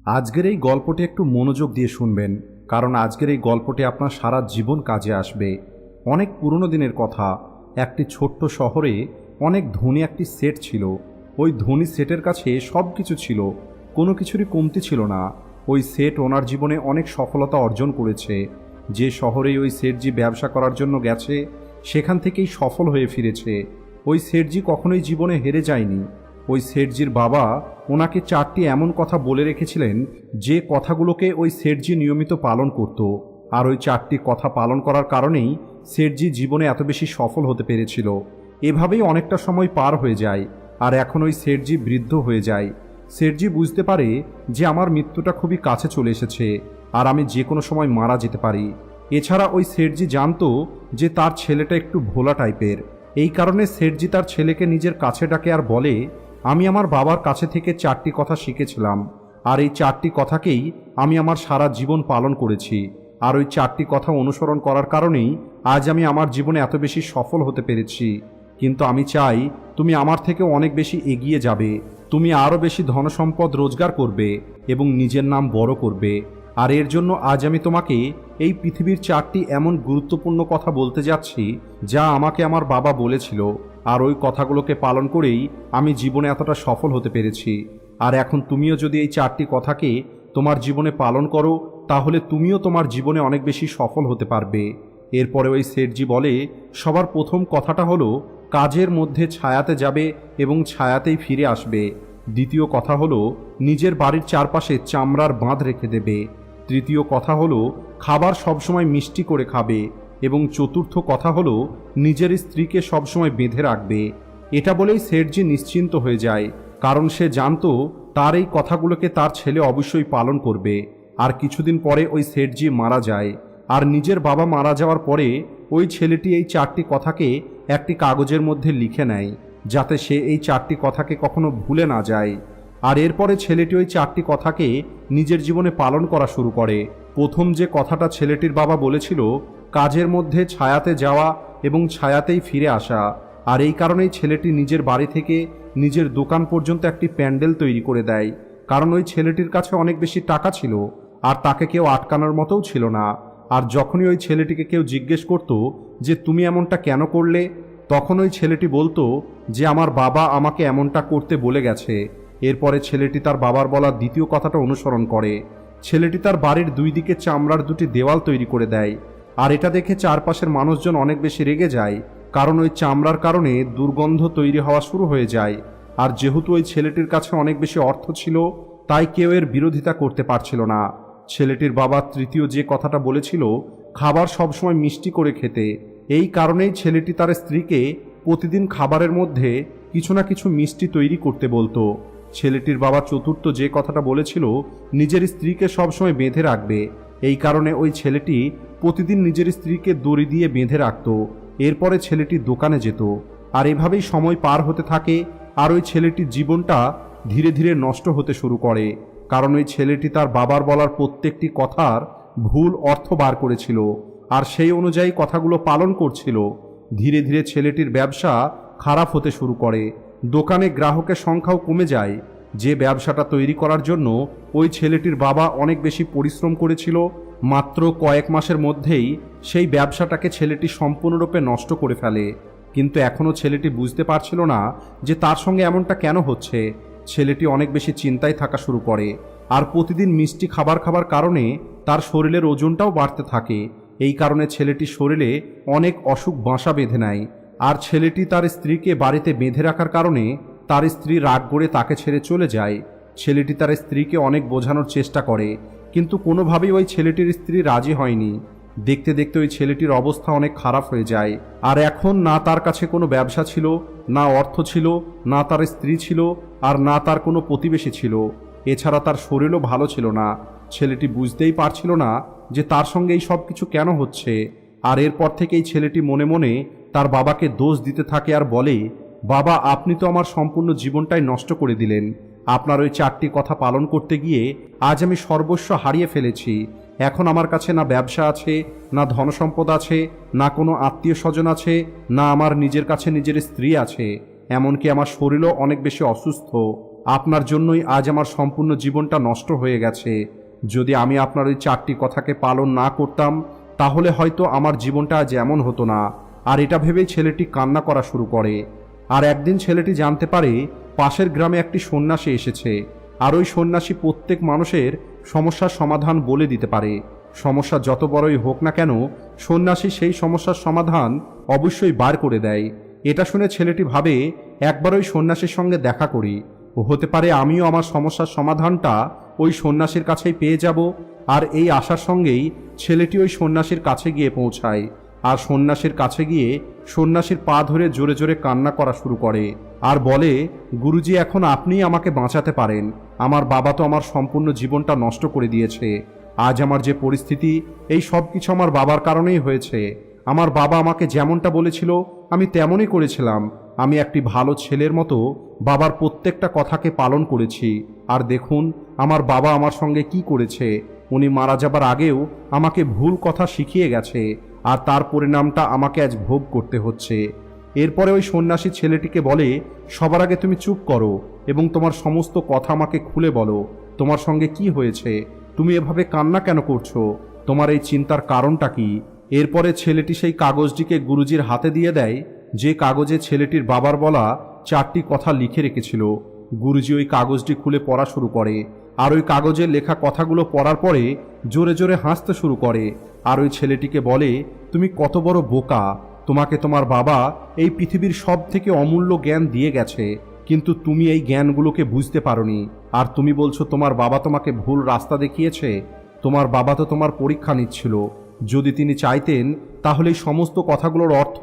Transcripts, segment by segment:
আজকের এই গল্পটি একটু মনোযোগ দিয়ে শুনবেন, কারণ আজকের এই গল্পটি আপনার সারা জীবন কাজে আসবে। অনেক পুরনো দিনের কথা। একটি ছোট্ট শহরে অনেক ধনী একটি সেট ছিল। ওই ধনী সেটের কাছে সব কিছু ছিল, কোনো কিছুরই কমতি ছিল না। ওই সেট ওনার জীবনে অনেক সফলতা অর্জন করেছে। যে শহরেই ওই সেটজি ব্যবসা করার জন্য গেছে, সেখান থেকেই সফল হয়ে ফিরেছে। ওই সেটজি কখনোই জীবনে হেরে যায়নি। ওই সেটজির বাবা ওনাকে 4টি এমন কথা বলে রেখেছিলেন যে কথাগুলোকে ওই সেটজি নিয়মিত পালন করত। আর ওই 4টি কথা পালন করার কারণেই সেটজি জীবনে এত বেশি সফল হতে পেরেছিল। এভাবেই অনেকটা সময় পার হয়ে যায়, আর এখন ওই সেটজি বৃদ্ধ হয়ে যায়। সেটজি বুঝতে পারে যে আমার মৃত্যুটা খুবই কাছে চলে এসেছে, আর আমি যে কোনো সময় মারা যেতে পারি। এছাড়া ওই সেটজি জানতো যে তার ছেলেটা একটু ভোলা টাইপের। এই কারণে সেটজি তার ছেলেকে নিজের কাছে ডাকে আর বলে, আমি আমার বাবার কাছে থেকে 4টি কথা শিখেছিলাম, আর এই 4টি কথাকেই আমি আমার সারা জীবন পালন করেছি। আর ওই 4টি কথা অনুসরণ করার কারণেই আজ আমি আমার জীবনে এত বেশি সফল হতে পেরেছি। কিন্তু আমি চাই তুমি আমার থেকে অনেক বেশি এগিয়ে যাবে, তুমি আরও বেশি ধনসম্পদ রোজগার করবে এবং নিজের নাম বড় করবে। আর এর জন্য আজ আমি তোমাকে এই পৃথিবীর 4টি এমন গুরুত্বপূর্ণ কথা বলতে যাচ্ছি যা আমাকে আমার বাবা বলেছিল, আর ওই কথাগুলোকে পালন করেই আমি জীবনে এতটা সফল হতে পেরেছি। আর এখন তুমিও যদি এই 4টি কথাকে তোমার জীবনে পালন করো, তাহলে তুমিও তোমার জীবনে অনেক বেশি সফল হতে পারবে। এরপরে ওই সেটজি বলে, সবার প্রথম কথাটা হলো কাজের মধ্যে ছায়াতে যাবে এবং ছায়াতেই ফিরে আসবে। দ্বিতীয় কথা হলো নিজের বাড়ির চারপাশে চামড়ার বাঁধ রেখে দেবে। তৃতীয় কথা হলো খাবার সবসময় মিষ্টি করে খাবে। এবং চতুর্থ কথা হলো নিজের স্ত্রীকে সবসময় বেঁধে রাখবে। এটা বলেই সেটজি নিশ্চিন্ত হয়ে যায়, কারণ সে জানতো তার এই কথাগুলোকে তার ছেলে অবশ্যই পালন করবে। আর কিছুদিন পরে ওই সেটজি মারা যায়। আর নিজের বাবা মারা যাওয়ার পরে ওই ছেলেটি এই 4টি কথাকে একটি কাগজের মধ্যে লিখে নেয়, যাতে সে এই 4টি কথাকে কখনো ভুলে না যায়। আর এরপরে ছেলেটি ওই 4টি কথাকে নিজের জীবনে পালন করা শুরু করে। প্রথম যে কথাটা ছেলেটির বাবা বলেছিল, কাজের মধ্যে ছায়াতে যাওয়া এবং ছায়াতেই ফিরে আসা। আর এই কারণেই ছেলেটি নিজের বাড়ি থেকে নিজের দোকান পর্যন্ত একটি প্যান্ডেল তৈরি করে দেয়, কারণ ওই ছেলেটির কাছে অনেক বেশি টাকা ছিল, আর তাকে কেউ আটকানোর মতোও ছিল না। আর যখনই ওই ছেলেটিকে কেউ জিজ্ঞেস করত যে তুমি এমনটা কেন করলে, তখন ওই ছেলেটি বলতো যে আমার বাবা আমাকে এমনটা করতে বলে গেছে। এরপরে ছেলেটি তার বাবার বলা দ্বিতীয় কথাটা অনুসরণ করে। ছেলেটি তার বাড়ির 2 দিকে চামড়ার 2টি দেওয়াল তৈরি করে দেয়। আর এটা দেখে চারপাশের মানুষজন অনেক বেশি রেগে যায়, কারণ ওই চামড়ার কারণে দুর্গন্ধ তৈরি হওয়া শুরু হয়ে যায়। আর যেহেতু ওই ছেলেটির কাছে অনেক বেশি অর্থ ছিল, তাই কেউ এর বিরোধিতা করতে পারছিল না। ছেলেটির বাবা তৃতীয় যে কথাটা বলেছিল, খাবার সবসময় মিষ্টি করে খেতে, এই কারণেই ছেলেটি তার স্ত্রীকে প্রতিদিন খাবারের মধ্যে কিছু না কিছু মিষ্টি তৈরি করতে বলতো। ছেলেটির বাবা চতুর্থ যে কথাটা বলেছিল, নিজের স্ত্রীকে সবসময় বেঁধে রাখবে, এই কারণে ওই ছেলেটি প্রতিদিন নিজের স্ত্রীকে দড়ি দিয়ে বেঁধে রাখত। এরপরে ছেলেটি দোকানে যেত। আর এভাবেই সময় পার হতে থাকে। আর ওই ছেলেটির জীবনটা ধীরে ধীরে নষ্ট হতে শুরু করে, কারণ ওই ছেলেটি তার বাবার বলার প্রত্যেকটি কথার ভুল অর্থ বার করেছিল, আর সেই অনুযায়ী কথাগুলো পালন করছিল। ধীরে ধীরে ছেলেটির ব্যবসা খারাপ হতে শুরু করে। দোকানে গ্রাহকের সংখ্যাও কমে যায়। যে ব্যবসাটা তৈরি করার জন্য ওই ছেলেটির বাবা অনেক বেশি পরিশ্রম করেছিল, মাত্র কয়েক মাসের মধ্যেই সেই ব্যবসাটাকে ছেলেটি সম্পূর্ণরূপে নষ্ট করে ফেলে। কিন্তু এখনও ছেলেটি বুঝতে পারছিল না যে তার সঙ্গে এমনটা কেন হচ্ছে। ছেলেটি অনেক বেশি চিন্তায় থাকা শুরু করে, আর প্রতিদিন মিষ্টি খাবার খাবার কারণে তার শরীরের ওজনটাও বাড়তে থাকে। এই কারণে ছেলেটির শরীরে অনেক অসুখ বাসা বেঁধে নেয়। আর ছেলেটি তার স্ত্রীকে বাড়িতে বেঁধে রাখার কারণে তার স্ত্রী রাগ করে তাকে ছেড়ে চলে যায়। ছেলেটি তার স্ত্রীকে অনেক বোঝানোর চেষ্টা করে, কিন্তু কোনোভাবেই ওই ছেলেটির স্ত্রী রাজি হয়নি। দেখতে দেখতে ওই ছেলেটির অবস্থা অনেক খারাপ হয়ে যায়। আর এখন না তার কাছে কোনো ব্যবসা ছিল, না অর্থ ছিল, না তার স্ত্রী ছিল, আর না তার কোনো প্রতিবেশী ছিল। এছাড়া তার শরীরও ভালো ছিল না। ছেলেটি বুঝতেই পারছিল না যে তার সঙ্গে এই সব কিছু কেন হচ্ছে। আর এরপর থেকেই ছেলেটি মনে মনে তার বাবাকে দোষ দিতে থাকে আর বলে, বাবা, আপনি তো আমার সম্পূর্ণ জীবনটাই নষ্ট করে দিলেন। আপনার ওই 4টি কথা পালন করতে গিয়ে আজ আমি সর্বস্ব হারিয়ে ফেলেছি। এখন আমার কাছে না ব্যবসা আছে, না ধনসম্পদ আছে, না কোনো আত্মীয় স্বজন আছে, না আমার নিজের কাছে নিজের স্ত্রী আছে, এমনকি আমার শরীরও অনেক বেশি অসুস্থ। আপনার জন্যই আজ আমার সম্পূর্ণ জীবনটা নষ্ট হয়ে গেছে। যদি আমি আপনার ওই 4টি কথাকে পালন না করতাম তাহলে হয়তো আমার জীবনটা আজ এমন হতো না। আর এটা ভেবেই ছেলেটি কান্না করা শুরু করে। আর একদিন ছেলেটি জানতে পারে পাশের গ্রামে একটি সন্ন্যাসী এসেছে। আর ওই সন্ন্যাসী প্রত্যেক মানুষের সমস্যার সমাধান বলে দিতে পারে। সমস্যা যত বড়ই হোক না কেন, সন্ন্যাসী সেই সমস্যার সমাধান অবশ্যই বার করে দেয়। এটা শুনে ছেলেটি ভাবে, একবার ওই সন্ন্যাসীর সঙ্গে দেখা করি, হতে পারে আমিও আমার সমস্যার সমাধানটা ওই সন্ন্যাসীর কাছেই পেয়ে যাব। আর এই আশার সঙ্গেই ছেলেটি ওই সন্ন্যাসীর কাছে গিয়ে পৌঁছায়। আর সন্ন্যাসীর কাছে গিয়ে সন্ন্যাসীর পা ধরে জোরে জোরে কান্না করা শুরু করে আর বলে, গুরুজি, এখন আপনিই আমাকে বাঁচাতে পারেন। আমার বাবা তো আমার সম্পূর্ণ জীবনটা নষ্ট করে দিয়েছে। আজ আমার যে পরিস্থিতি, এই সব কিছু আমার বাবার কারণেই হয়েছে। আমার বাবা আমাকে যেমনটা বলেছিল আমি তেমনই করেছিলাম। আমি একটি ভালো ছেলের মতো বাবার প্রত্যেকটা কথাকে পালন করেছি। আর দেখুন আমার বাবা আমার সঙ্গে কি করেছে। উনি মারা যাবার আগেও আমাকে ভুল কথা শিখিয়ে গেছে, আর তার পরিণামটা আমাকে আজ ভোগ করতে হচ্ছে। এরপরে ওই সন্ন্যাসী ছেলেটিকে বলে, সবার আগে তুমি চুপ করো এবং তোমার সমস্ত কথা আমাকে খুলে বলো। তোমার সঙ্গে কি হয়েছে? তুমি এভাবে কান্না কেন করছো? তোমার এই চিন্তার কারণটা কি? এরপরে ছেলেটি সেই কাগজটিকে গুরুজির হাতে দিয়ে দেয়, যে কাগজে ছেলেটির বাবার বলা 4টি কথা লিখে রেখেছিল। গুরুজি ওই কাগজটি খুলে পড়া শুরু করে। আর ওই কাগজে লেখা কথাগুলো পড়ার পরে জোরে জোরে হাসতে শুরু করে। আর ওই ছেলেটিকে বলে, তুমি কত বড় বোকা! তোমাকে তোমার বাবা এই পৃথিবীর সব থেকে অমূল্য জ্ঞান দিয়ে গেছে, কিন্তু তুমি এই জ্ঞানগুলোকে বুঝতে পারোনি। আর তুমি বলছো তোমার বাবা তোমাকে ভুল রাস্তা দেখিয়েছে। তোমার বাবা তো তোমার পরীক্ষা নিচ্ছিল। যদি তিনি চাইতেন তাহলে এই সমস্ত কথাগুলোর অর্থ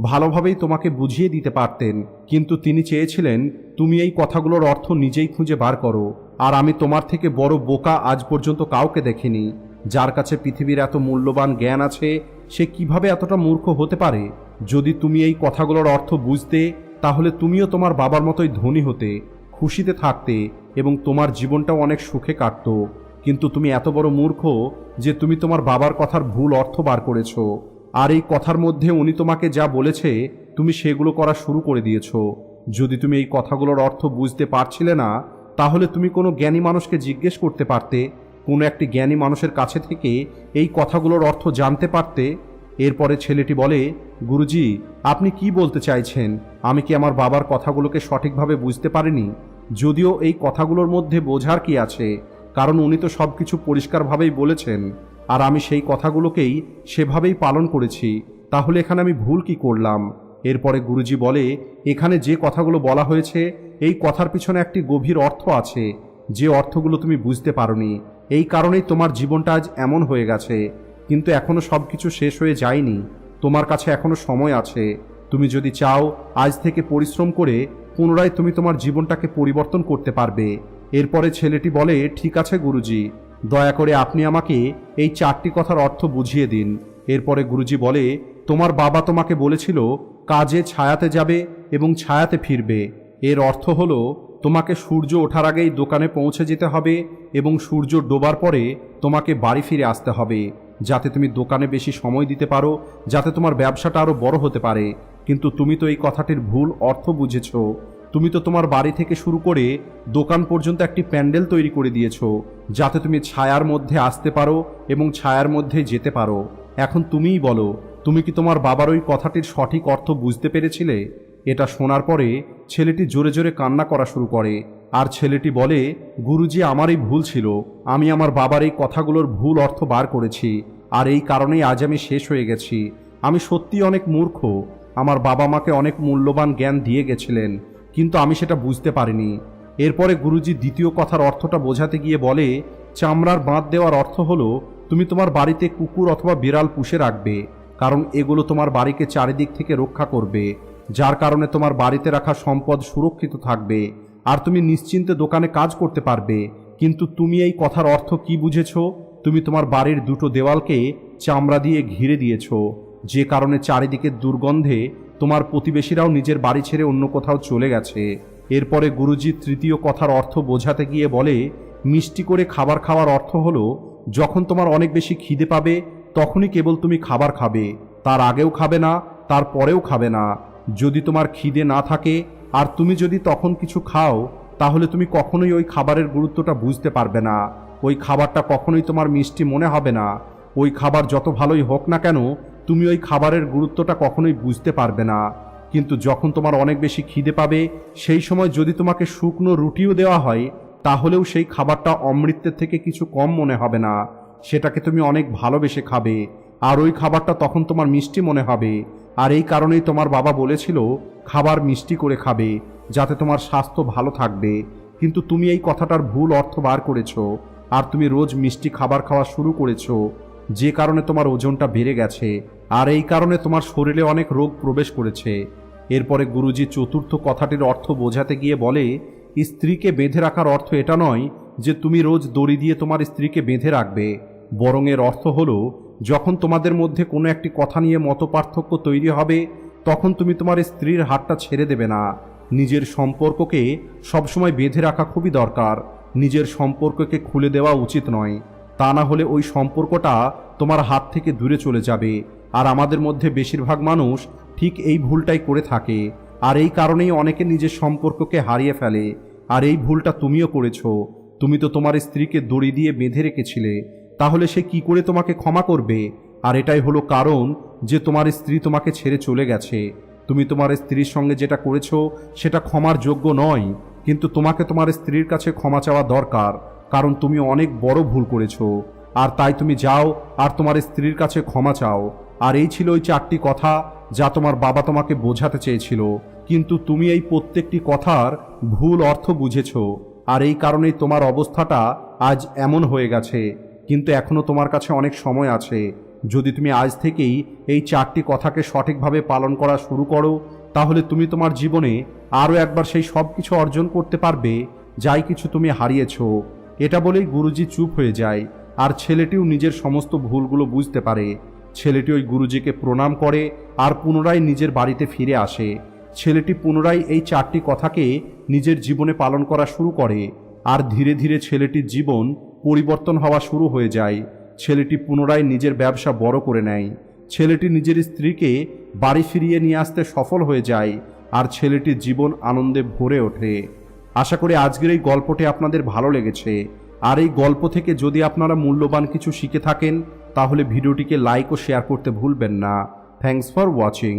ভালোভাবেই তোমাকে বুঝিয়ে দিতে পারতেন, কিন্তু তিনি চেয়েছিলেন তুমি এই কথাগুলোর অর্থ নিজেই খুঁজে বার করো। আর আমি তোমার থেকে বড় বোকা আজ পর্যন্ত কাউকে দেখিনি। যার কাছে পৃথিবীর এত মূল্যবান জ্ঞান আছে, সে কিভাবে এতটা মূর্খ হতে পারে? যদি তুমি এই কথাগুলোর অর্থ বুঝতে, তাহলে তুমিও তোমার বাবার মতোই ধনী হতে, খুশিতে থাকতে এবং তোমার জীবনটাও অনেক সুখে কাটত। কিন্তু তুমি এত বড় মূর্খ যে তুমি তোমার বাবার কথার ভুল অর্থ বার করেছো। আর এই কথার মধ্যে উনি তোমাকে যা বলেছে তুমি সেগুলো করা শুরু করে দিয়েছো। যদি তুমি এই কথাগুলোর অর্থ বুঝতে পারছিলে না, তাহলে তুমি কোনো জ্ঞানী মানুষকে জিজ্ঞেস করতে পারতে, কোনো একটি জ্ঞানী মানুষের কাছে থেকে এই কথাগুলোর অর্থ জানতে পারতে। এরপরে ছেলেটি বলে, গুরুজি, আপনি কি বলতে চাইছেন? আমি কি আমার বাবার কথাগুলোকে সঠিকভাবে বুঝতে পারিনি? যদিও এই কথাগুলোর মধ্যে বোঝার কি আছে, কারণ উনি তো সব কিছু পরিষ্কারভাবেই বলেছেন, আর আমি সেই কথাগুলোকেই সেভাবেই পালন করেছি। তাহলে এখানে আমি ভুল কি করলাম? এরপরে গুরুজি বলে, এখানে যে কথাগুলো বলা হয়েছে এই কথার পিছনে একটি গভীর অর্থ আছে, যে অর্থগুলো তুমি বুঝতে পারোনি। এই কারণেই তোমার জীবনটা আজ এমন হয়ে গেছে। কিন্তু এখনো সব কিছু শেষ হয়ে যায়নি। তোমার কাছে এখনো সময় আছে। তুমি যদি চাও আজ থেকে পরিশ্রম করে পুনরায় তুমি তোমার জীবনটাকে পরিবর্তন করতে পারবে। এরপরে ছেলেটি বলে, ঠিক আছে গুরুজি, দয়া করে আপনি আমাকে এই 4টি কথার অর্থ বুঝিয়ে দিন। এরপরে গুরুজি বলে, তোমার বাবা তোমাকে বলেছিল কাজে ছায়াতে যাবে এবং ছায়াতে ফিরবে। এর অর্থ হলো তোমাকে সূর্য ওঠার আগেই দোকানে পৌঁছে যেতে হবে এবং সূর্য ডোবার পরে তোমাকে বাড়ি ফিরে আসতে হবে, যাতে তুমি দোকানে বেশি সময় দিতে পারো, যাতে তোমার ব্যবসাটা আরও বড় হতে পারে। কিন্তু তুমি তো এই কথাটির ভুল অর্থ বুঝেছ। তুমি তো তোমার বাড়ি থেকে শুরু করে দোকান পর্যন্ত একটি প্যান্ডেল তৈরি করে দিয়েছ, যাতে তুমি ছায়ার মধ্যে আসতে পারো এবং ছায়ার মধ্যে যেতে পারো। এখন তুমিই বলো, তুমি কি তোমার বাবার ওই কথাটির সঠিক অর্থ বুঝতে পেরেছিলে? এটা শোনার পরে ছেলেটি জোরে জোরে কান্না করা শুরু করে। আর ছেলেটি বলে, গুরুজি, আমারই ভুল ছিল। আমি আমার বাবার এই কথাগুলোর ভুল অর্থ বার করেছি, আর এই কারণেই আজ আমি শেষ হয়ে গেছি। আমি সত্যিই অনেক মূর্খ। আমার বাবা আমাকে অনেক মূল্যবান জ্ঞান দিয়ে গেছিলেন, কিন্তু আমি সেটা বুঝতে পারিনি। এরপরে গুরুজি দ্বিতীয় কথার অর্থটা বোঝাতে গিয়ে বলে, চামড়ার বাঁধ দেওয়ার অর্থ হলো তুমি তোমার বাড়িতে কুকুর অথবা বিড়াল পুষে রাখবে, কারণ এগুলো তোমার বাড়িকে চারিদিক থেকে রক্ষা করবে, যার কারণে তোমার বাড়িতে রাখা সম্পদ সুরক্ষিত থাকবে আর তুমি নিশ্চিন্তে দোকানে কাজ করতে পারবে। কিন্তু তুমি এই কথার অর্থ কি বুঝেছ? তুমি তোমার বাড়ির দুটো দেওয়ালকে চামড়া দিয়ে ঘিরে দিয়েছ, যে কারণে চারিদিকের দুর্গন্ধে তোমার প্রতিবেশীরাও নিজের বাড়ি ছেড়ে অন্য কোথাও চলে গেছে। এরপরে গুরুজি তৃতীয় কথার অর্থ বোঝাতে গিয়ে বলে, মিষ্টি করে খাবার খাওয়ার অর্থ হলো যখন তোমার অনেক বেশি খিদে পাবে তখনই কেবল তুমি খাবার খাবে, তার আগেও খাবে না, তার পরেও খাবে না। যদি তোমার খিদে না থাকে আর তুমি যদি তখন কিছু খাও, তাহলে তুমি কখনোই ওই খাবারের গুরুত্বটা বুঝতে পারবে না। ওই খাবারটা কখনোই তোমার মিষ্টি মনে হবে না। ওই খাবার যত ভালোই হোক না কেন, তুমি ওই খাবারের গুরুত্বটা কখনোই বুঝতে পারবে না। কিন্তু যখন তোমার অনেক বেশি খিদে পাবে, সেই সময় যদি তোমাকে শুকনো রুটিও দেওয়া হয়, তাহলেও সেই খাবারটা অমৃতের থেকে কিছু কম মনে হবে না। সেটাকে তুমি অনেক ভালোবেসে খাবে, আর ওই খাবারটা তখন তোমার মিষ্টি মনে হবে। আর এই কারণেই তোমার বাবা বলেছিল খাবার মিষ্টি করে খাবে, যাতে তোমার স্বাস্থ্য ভালো থাকবে। কিন্তু তুমি এই কথাটার ভুল অর্থ বার করেছো, আর তুমি রোজ মিষ্টি খাবার খাওয়া শুরু করেছো, যে কারণে তোমার ওজনটা বেড়ে গেছে, আর এই কারণে তোমার শরীরে অনেক রোগ প্রবেশ করেছে। এরপরে গুরুজি চতুর্থ কথাটির অর্থ বোঝাতে গিয়ে বলে, স্ত্রীকে বেঁধে রাখার অর্থ এটা নয় যে তুমি রোজ দড়ি দিয়ে তোমার স্ত্রীকে বেঁধে রাখবে, বরং এর অর্থ হলো যখন তোমাদের মধ্যে কোনো একটি কথা নিয়ে মতপার্থক্য তৈরি হবে, তখন তুমি তোমার স্ত্রীর হাতটা ছেড়ে দেবে না। নিজের সম্পর্ককে সবসময় বেঁধে রাখা খুবই দরকার। নিজের সম্পর্ককে খুলে দেওয়া উচিত নয়, তা না হলে ওই সম্পর্কটা তোমার হাত থেকে দূরে চলে যাবে। আর আমাদের মধ্যে বেশিরভাগ মানুষ ঠিক এই ভুলটাই করে থাকে, আর এই কারণেই অনেকে নিজের সম্পর্ককে হারিয়ে ফেলে। আর এই ভুলটা তুমিও করেছো। তুমি তো তোমার স্ত্রীকে দড়ি দিয়ে বেঁধে রেখেছিলে, তাহলে সে কি করে তোমাকে ক্ষমা করবে? আর এটাই হলো কারণ যে তোমার স্ত্রী তোমাকে ছেড়ে চলে গেছে। তুমি তোমার স্ত্রীর সঙ্গে যেটা করেছো সেটা ক্ষমার যোগ্য নয়, কিন্তু তোমাকে তোমার স্ত্রীর কাছে ক্ষমা চাওয়া দরকার, কারণ তুমি অনেক বড় ভুল করেছো। আর তাই তুমি যাও আর তোমার স্ত্রীর কাছে ক্ষমা চাও। আর এই ছিল ওই 4টি কথা যা তোমার বাবা তোমাকে বোঝাতে চেয়েছিল, কিন্তু তুমি এই প্রত্যেকটি কথার ভুল অর্থ বুঝেছো, আর এই কারণেই তোমার অবস্থাটা আজ এমন হয়ে গেছে। কিন্তু এখনও তোমার কাছে অনেক সময় আছে। যদি তুমি আজ থেকেই এই 4টি কথাকে সঠিকভাবে পালন করা শুরু করো, তাহলে তুমি তোমার জীবনে আরও একবার সেই সব কিছু অর্জন করতে পারবে যাই কিছু তুমি হারিয়েছো। এটা বলেই গুরুজি চুপ হয়ে যায়, আর ছেলেটিও নিজের সমস্ত ভুলগুলো বুঝতে পারে। ছেলেটি ওই গুরুজিকে প্রণাম করে আর পুনরায় নিজের বাড়িতে ফিরে আসে। ছেলেটি পুনরায় এই 4টি কথাকে নিজের জীবনে পালন করা শুরু করে, আর ধীরে ধীরে ছেলেটির জীবন পরিবর্তন হওয়া শুরু হয়ে যায়। ছেলেটি পুনরায় নিজের ব্যবসা বড় করে নেয়। ছেলেটি নিজের স্ত্রীকে বাড়ি ফিরিয়ে নিয়ে আসতে সফল হয়ে যায়, আর ছেলেটির জীবন আনন্দে ভরে ওঠে। আশা করি আজকের এই গল্পটি আপনাদের ভালো লেগেছে। আর এই গল্প থেকে যদি আপনারা মূল্যবান কিছু শিখে থাকেন, তাহলে ভিডিওটিকে লাইক ও শেয়ার করতে ভুলবেন না। Thanks for watching.